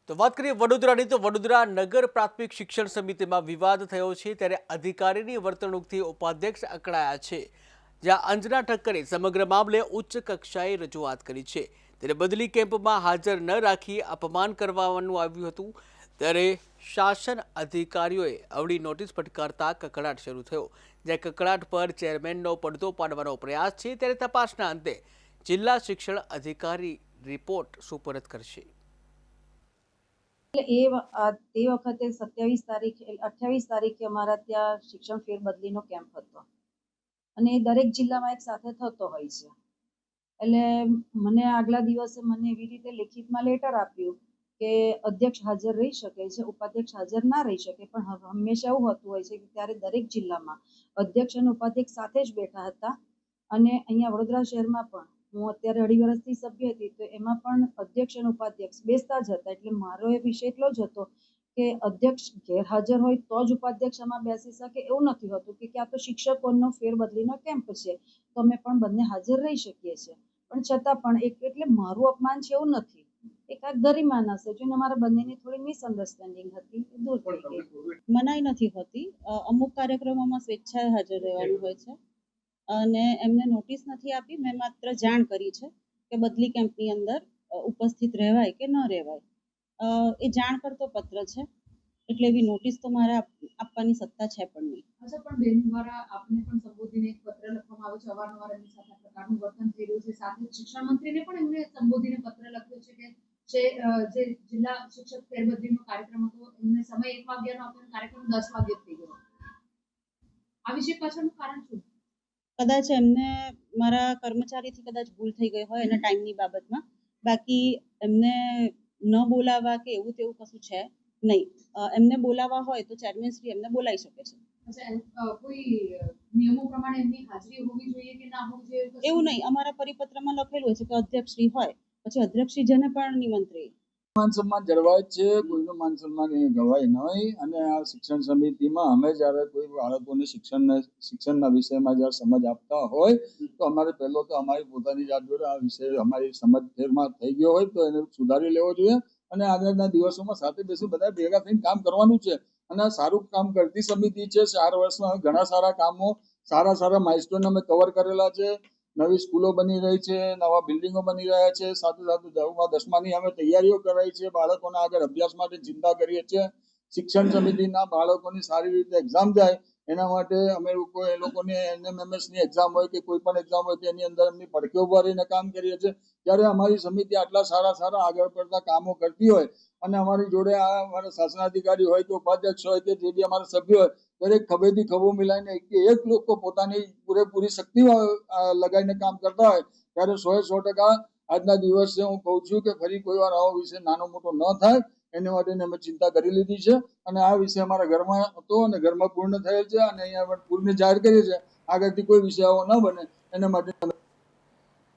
તો વાત કરીએ વડોદરાની તો વડોદરા નગર પ્રાથમિક શિક્ષણ સમિતિમાં વિવાદ થયો છે ત્યારે અધિકારીની વર્તણૂકથી ઉપાધ્યક્ષ અકળાયા છે। જ્યાં અંજના ઠક્કરે સમગ્ર મામલે ઉચ્ચ કક્ષાએ રજૂઆત કરી છે ત્યારે બદલી કેમ્પમાં હાજર ન રાખી અપમાન કરવાનું આવ્યું હતું ત્યારે શાસન અધિકારીઓએ અવળી નોટિસ ફટકારતા કકળાટ શરૂ થયો। જ્યાં કકળાટ પર ચેરમેનનો પડદો પાડવાનો પ્રયાસ છે ત્યારે તપાસના અંતે જિલ્લા શિક્ષણ અધિકારી રિપોર્ટ સુપરત કરશે। એ વખતે 28 તારીખે અમારા ત્યાં શિક્ષણ ફેરબદલીનો કેમ્પ હતો અને દરેક જિલ્લામાં એક સાથે થતો હોય છે। એટલે મને આગલા દિવસે મને એવી રીતે લેખિતમાં લેટર આપ્યું કે અધ્યક્ષ હાજર રહી શકે છે, ઉપાધ્યક્ષ હાજર ના રહી શકે, પણ હંમેશા એવું હોતું હોય છે કે ત્યારે દરેક જિલ્લામાં અધ્યક્ષ અને ઉપાધ્યક્ષ સાથે જ બેઠા હતા। અને અહીંયા વડોદરા શહેરમાં પણ હું અત્યારે 2.5 વર્ષથી સભ્ય હતી તો એમાં પણ અધ્યક્ષ અને ઉપાધ્યક્ષ બેસતા જ હતા। એટલે મારો એ વિષય એટલો જ હતો કે અધ્યક્ષ ગેરહાજર હોય તો જ ઉપાધ્યક્ષ આમાં બેસી શકે એવું નથી હોતું કે આ તો શિક્ષકોનો ફેરબદલીનો કેમ્પ છે તો અમે પણ બંને હાજર રહી શકીએ છીએ, પણ છતાં પણ એટલે મારું અપમાન છે એવું નથી, એક આ ગરિમાના છે જોઈને અમારા બંનેની થોડી મિસઅન્ડરસ્ટેન્ડિંગ હતી એ દૂર થઈ ગઈ। મનાઈ નથી હોતી, અમુક કાર્યક્રમોમાં સ્વેચ્છાએ હાજર રહેવાનું હોય છે અને એમને નોટિસ નથી આપી, મેં માત્ર જાણ કરી છે કે બદલી કેમ્પની અંદર ઉપસ્થિત રહેવાય કે ન રહેવાય। એ જાણ કરતો પત્ર છે એટલે એવી નોટિસ તો મારે આપવાની સત્તા છે પણ નહીં। અચ્છા, પણ બેન દ્વારા આપને પણ સંબોધીને એક પત્ર લખવામાં આવ્યો છે, અવારનવાર એમની સાથે આ પ્રકારનું વર્તન થઈ રહ્યું છે, સાથે શિક્ષણ મંત્રીને પણ એમને સંબોધીને પત્ર લખ્યો છે કે જે જિલ્લા શિક્ષક ફેરબદલીનો કાર્યક્રમ હતો એમને સમય 1 વાગ્યાનો આપેલો કાર્યક્રમ 10 વાગે થઈ ગયો। આ વિશે પાછળનું કારણ શું? કદાચ એમને મારા કર્મચારીથી કદાચ ભૂલ થઈ ગઈ હોય એના ટાઈમની બાબતમાં, બાકી એમને ન બોલાવવા કે એવું તેવું કશું છે નહીં। એમને બોલાવવા હોય તો ચેરમેન શ્રી એમને બોલાવી શકે છે। અચ્છા, કોઈ નિયમો પ્રમાણે એમની હાજરી હોવી જોઈએ કે ના હોવી જોઈએ એવું નહીં, અમારા પરિપત્રમાં લખેલું હોય છે કે અધ્યક્ષ શ્રી હોય પછી અધ્યક્ષ શ્રી જેને પણ નિમંત્રિત માન સન્માન જળવાય છે, કોઈનું માન સન્માન ગવાય નહીં। અને આ શિક્ષણ સમિતિમાં અમે જ્યારે કોઈ બાળકોને શિક્ષણના વિષયમાં જ્યારે સમજ આપતા હોય તો અમારે પહેલો તો અમારી પોતાની જાત જોડે આ વિષય અમારી સમજ ફેરમાં થઈ ગયો હોય તો એને સુધારી લેવો જોઈએ અને આગળના દિવસોમાં સાથે બેસી બધા ભેગા થઈને કામ કરવાનું છે। અને આ સારું કામ કરતી સમિતિ છે। 4 વર્ષમાં ઘણા સારા કામો, સારા માઇલસ્ટોન અમે કવર કરેલા છે। નવી સ્કૂલો બની રહી છે, નવા બિલ્ડિંગો બની રહ્યા છે, સાથે 10માની અમે તૈયારીઓ કરાઈ છે, બાળકોના આગળ અભ્યાસ માટે ચિંતા કરીએ છીએ। શિક્ષણ સમિતિના બાળકોની સારી રીતે એક્ઝામ જાય એના માટે અમે એ લોકોની NMMSની એક્ઝામ હોય કે કોઈ પણ એક્ઝામ હોય તેની અંદર એમની પડખે ઉભા રહીને કામ કરીએ છીએ। ત્યારે અમારી સમિતિ આટલા સારા આગળ પડતા કામો કરતી હોય અને અમારી જોડે આ અમારા શાસનાધિકારી હોય કે ઉપાધ્યક્ષ હોય કે જે બી અમારા સભ્ય હોય દરેક ખભેથી ખભો મિલાઈને એક લોકો પોતાની પૂરેપૂરી શક્તિ લગાવીને કામ કરતા હોય ત્યારે 100% આજના દિવસે હું કહું છું કે ફરી કોઈ વાર આવો વિષય નાનો મોટો ન થાય એના માટેની અમે ચિંતા કરી લીધી છે અને આ વિષય અમારા ઘરમાં હતો અને ઘરમાં પૂર્ણ થયેલ છે અને અહીંયા પૂર્ણ જાહેર કરીએ છીએ। આગળથી કોઈ વિષય આવો ન બને એના માટે